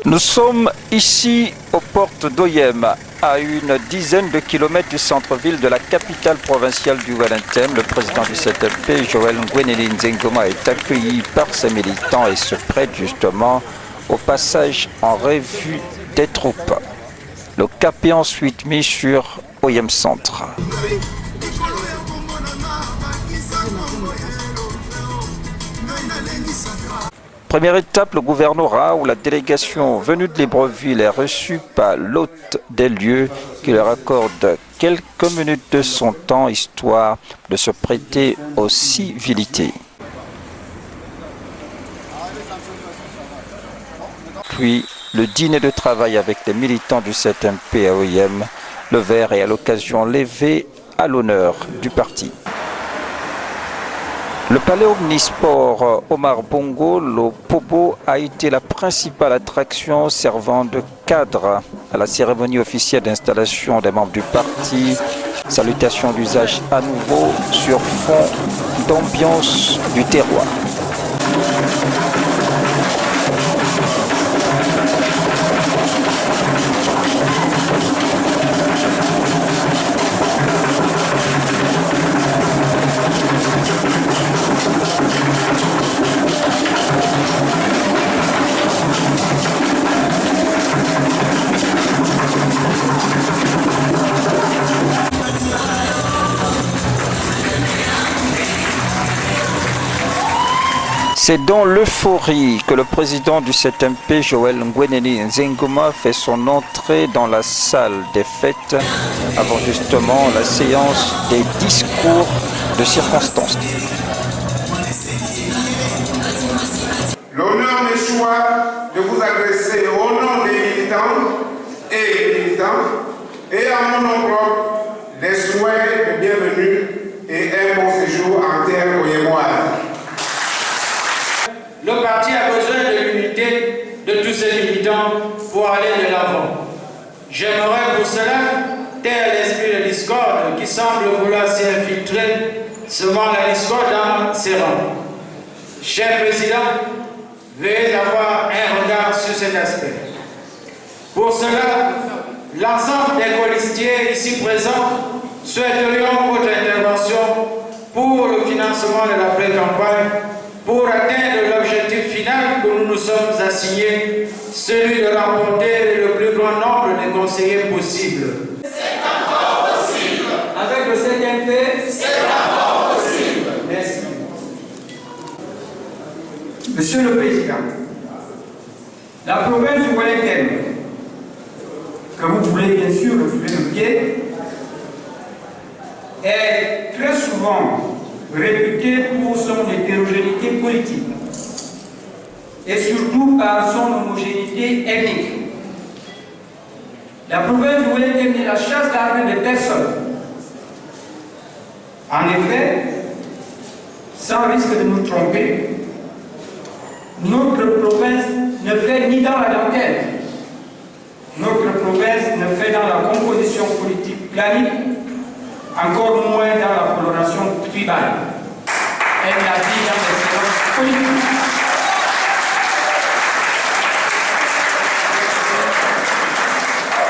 Nous sommes ici aux portes d'Oyem, à une dizaine de kilomètres du centre-ville de la capitale provinciale du Wellington. Le président du CTP, Joël Ngweneli Nzengoma, est accueilli par ses militants et se prête justement au passage en revue des troupes. Le cap est ensuite mis sur Oyem Centre. Première étape, le gouvernorat où la délégation venue de Libreville est reçue par l'hôte des lieux qui leur accorde quelques minutes de son temps histoire de se prêter aux civilités. Puis, le dîner de travail avec les militants du 7MP à Oyem, le verre est à l'occasion levé à l'honneur du parti. Le palais omnisport Omar Bongo, le Pobo, a été la principale attraction servant de cadre à la cérémonie officielle d'installation des membres du parti. Salutations d'usage à nouveau sur fond d'ambiance du terroir. C'est dans l'euphorie que le président du 7MP, Joël Ngweneli Nzengoma, fait son entrée dans la salle des fêtes avant justement la séance des discours de circonstance. L'honneur me soit de vous adresser au nom des militants et à mon nom propre les souhaits de bienvenue et un bon séjour en terre oyemoise. Le parti a besoin de l'unité de tous ses militants pour aller de l'avant. J'aimerais pour cela taire l'esprit de discorde qui semble vouloir s'y infiltrer, semant la discorde dans ses rangs. Cher Président, veuillez avoir un regard sur cet aspect. Pour cela, l'ensemble des colistiers ici présents souhaiterions votre intervention pour le financement de la pré-campagne pour atteindre l'objectif final que nous nous sommes assignés, celui de remporter le plus grand nombre de conseillers possible. C'est encore possible. Avec le 7MP, c'est encore possible. Merci. Monsieur le Président, la province du Wellington, que vous voulez bien sûr refouler le pied, est très souvent réputée pour son hétérogénéité politique et surtout par son homogénéité ethnique. La province du Wellington est la chasse d'armes de personne. En effet, sans risque de nous tromper, notre province ne fait ni dans la dentelle, notre province ne fait dans la composition politique planique, encore moins dans la coloration tribale. Elle l'a dit dans les séances politiques.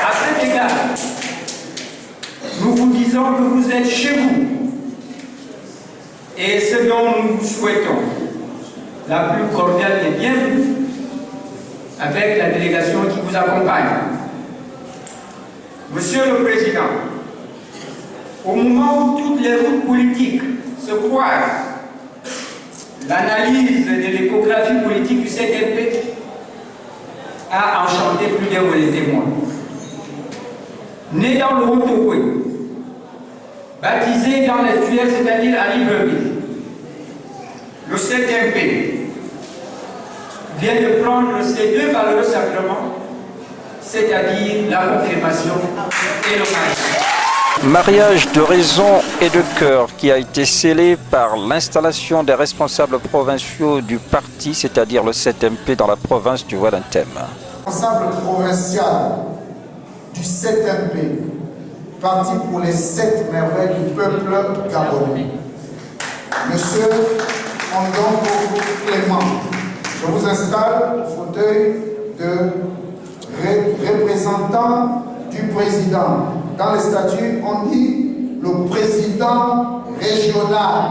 À cet égard, nous vous disons que vous êtes chez vous et ce dont nous vous souhaitons la plus cordiale des bienvenues avec la délégation qui vous accompagne. Monsieur le Président, au moment où toutes les routes politiques se croisent, l'analyse de l'échographie politique du CTP a enchanté plus d'un des témoins. Né dans le Haut-Ogooué, baptisé dans les tuiles, c'est-à-dire à Libreville, le CTP vient de prendre ces deux valeureux sacrements, c'est-à-dire la confirmation et le mariage. Mariage de raison et de cœur qui a été scellé par l'installation des responsables provinciaux du parti, c'est-à-dire le 7MP dans la province du Wellington. Responsable provincial du 7MP parti pour les 7 merveilles du peuple gabonais. Monsieur Ondongo Clément, je vous installe au fauteuil de représentant du président. Dans les statuts, on dit le président régional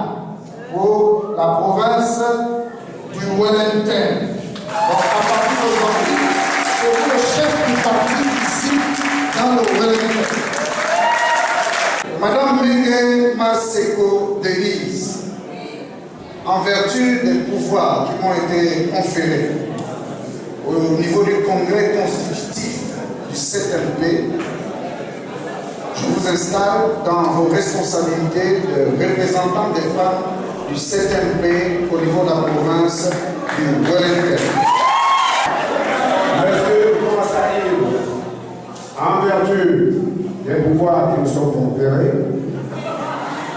pour la province du Wellington. Donc, à partir d'aujourd'hui, c'est vous le chef du parti ici dans le Wellington. Madame Miguel Maseko Denise, en vertu des pouvoirs qui m'ont été conférés au niveau du Congrès constitutif du 7MP, je vous installe dans vos responsabilités de représentant des femmes du 7MP au niveau de la province du Wellington. Monsieur Komassaï, en vertu des pouvoirs qui nous sont conférés,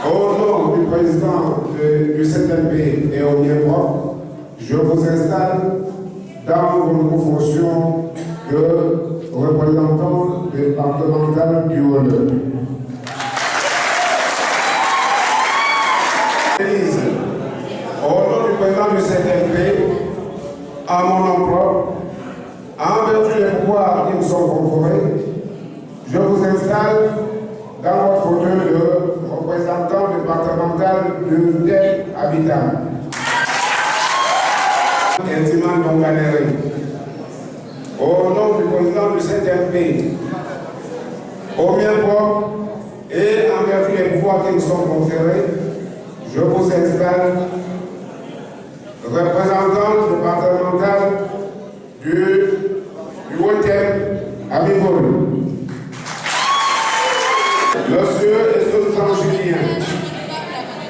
au nom du président du 7MP et au mien propre, je vous installe dans vos fonctions de représentant départemental du Haut-Leu. Au nom du président du 7MP, à mon nom propre, en vertu des pouvoirs qui nous sont conférés, je vous installe dans votre fauteuil de représentant départemental de tel habitant. Intimement Donganeri. Au nom du président du 7MP, au mien propre et en vertu des pouvoirs qui nous sont conférés, je vous installe représentant départemental du Haut-Tem à Bivol. Monsieur et Sous Julien,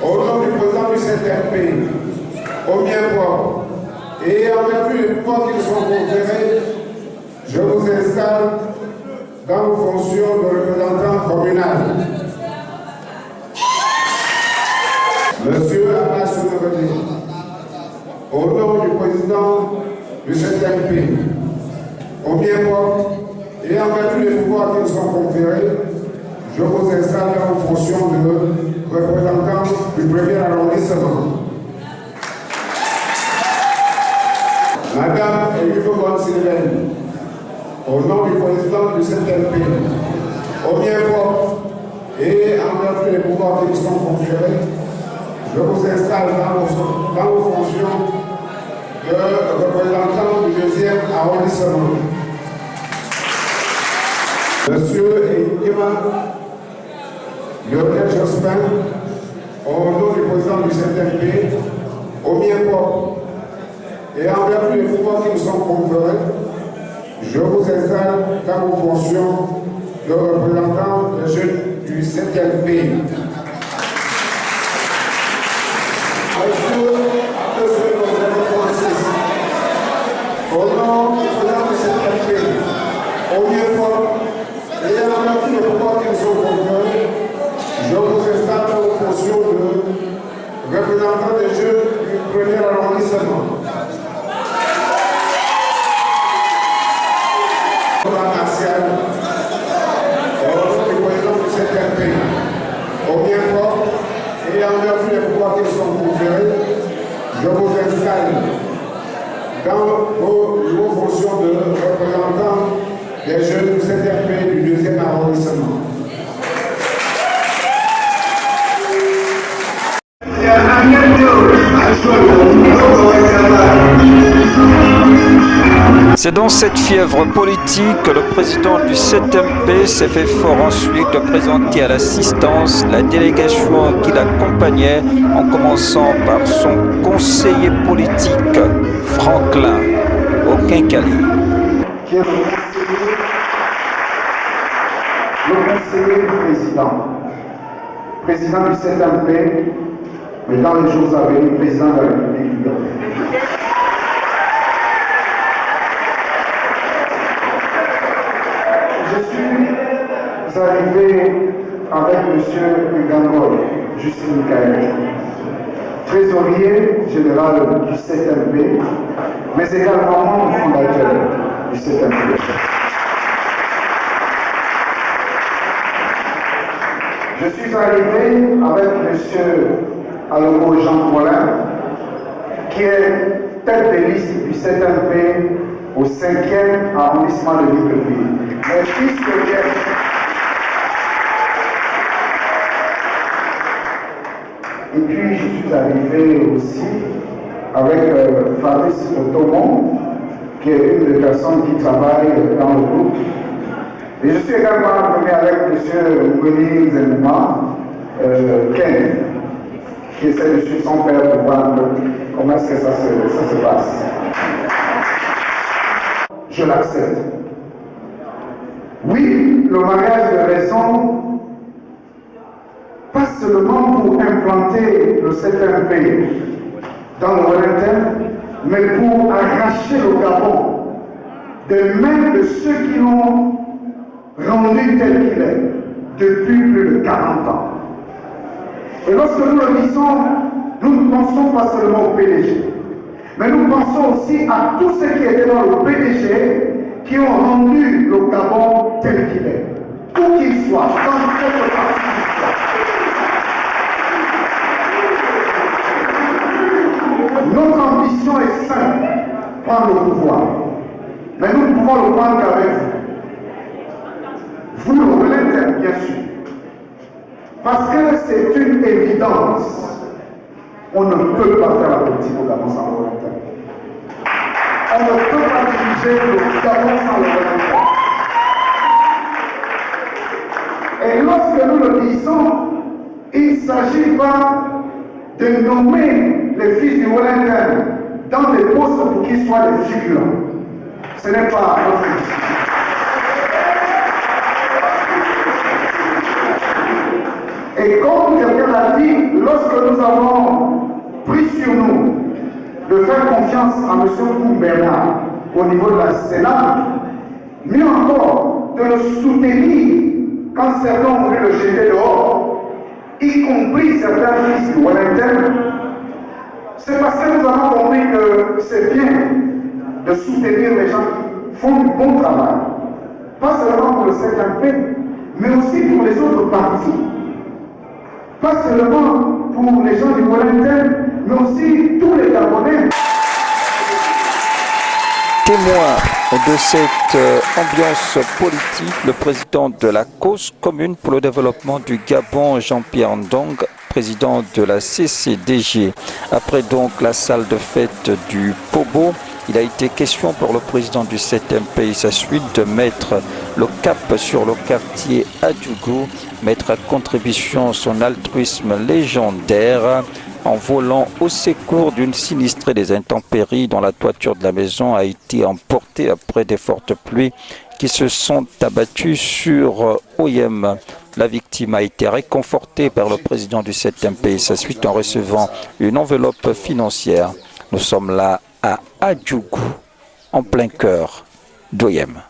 au nom du président du 7MP, au mien propre et en vertu des pouvoirs qui nous sont conférés, je vous installe dans vos fonctions de représentant communal. Monsieur Abbas Soulevé, au nom du président du 7MP, au mien propre et en vertu des pouvoirs qui nous sont conférés, je vous installe dans vos fonctions de représentant du premier arrondissement. Madame Elivo Gonsilven, au nom du président du 7MP, au mien propre et en vertu des pouvoirs qui nous sont conférés, je vous installe dans vos fonctions de représentant du deuxième arrondissement. Monsieur Eima Lionel Jospin, au nom du président du 7MP, au mien propre et en vertu des pouvoirs qui nous sont conférés, je vous installe dans vos fonctions de représentant des jeunes du 7MP. Au nom du président du 7MP, au mien propre et en vertu des pouvoirs qui nous sont conférés, je vous installe dans vos fonctions de représentant des jeunes du premier arrondissement. Martial, au nom du président du 7MP, au mien propre et en vertu des pouvoirs qui nous sont conférés, je vous installe dans vos fonctions de représentant des jeunes du 7MP du deuxième arrondissement. C'est dans cette fièvre politique que le président du 7MP s'est fait fort ensuite de présenter à l'assistance la délégation qui l'accompagnait, en commençant par son conseiller politique, Franklin Okinkali. Le conseiller du président du 7MP, mais dans les jours à venir, président de la République du Gabon. Je suis arrivé avec M. Ngangol, Justin Michael, trésorier général du 7MP, mais également membre fondateur du 7MP. Je suis arrivé avec M. Alogo Jean Paulin, qui est tête de liste du 7MP au 5e arrondissement de Libreville. Mais puisque et puis je suis arrivé aussi avec Fabrice Otomon, qui est une des personnes qui travaille dans le groupe. Et je suis également venu avec M. Ngoni Zenuma Ken, qui essaie de suivre son père pour voir comment est-ce que ça se passe. Je l'accepte. Oui, le mariage de raison, pas seulement pour implanter le 7MP dans le Wellington, mais pour arracher le Gabon des mains de ceux qui l'ont rendu tel qu'il est depuis plus de 40 ans. Et lorsque nous le disons, nous ne pensons pas seulement au PDG, mais nous pensons aussi à tous ceux qui étaient dans le PDG, qui ont rendu le Gabon tel qu'il est, où qu'il soit, dans quelque partie du Notre ambition est simple, prendre le pouvoir. Mais nous ne pouvons le prendre qu'avec vous. Vous le Wellington, bien sûr. Parce que c'est une évidence. On ne peut pas faire la politique au Gabon sans le Wellington. On ne peut pas diriger le Gabon sans le Wellington. Et lorsque nous le disons, il ne s'agit pas de nommer les fils du Wellington dans des postes pour qu'ils soient des figurants. Ce n'est pas notre décision. Et comme quelqu'un l'a dit, lorsque nous avons pris sur nous de faire confiance à M. Koum Bernard au niveau de la Sénat, mieux encore de le soutenir quand certains ont voulu le jeter dehors, y compris certains fils du Wellington, c'est parce que nous avons compris que c'est bien de soutenir les gens qui font du bon travail, pas seulement pour le 7MP, mais aussi pour les autres partis. Pas seulement pour les gens du Wellington, mais aussi tous les Gabonais. Témoin de cette ambiance politique, le président de la cause commune pour le développement du Gabon, Jean-Pierre Ndong, président de la CCDG. Après donc la salle de fête du Pobo, il a été question pour le président du 7MP et sa suite de mettre le cap sur le quartier Adjougou, mettre à contribution son altruisme légendaire en volant au secours d'une sinistrée des intempéries dont la toiture de la maison a été emportée après des fortes pluies qui se sont abattues sur Oyem. La victime a été réconfortée par le président du 7MP et sa suite en recevant une enveloppe financière. Nous sommes là à Adjougou, en plein cœur d'Oyem.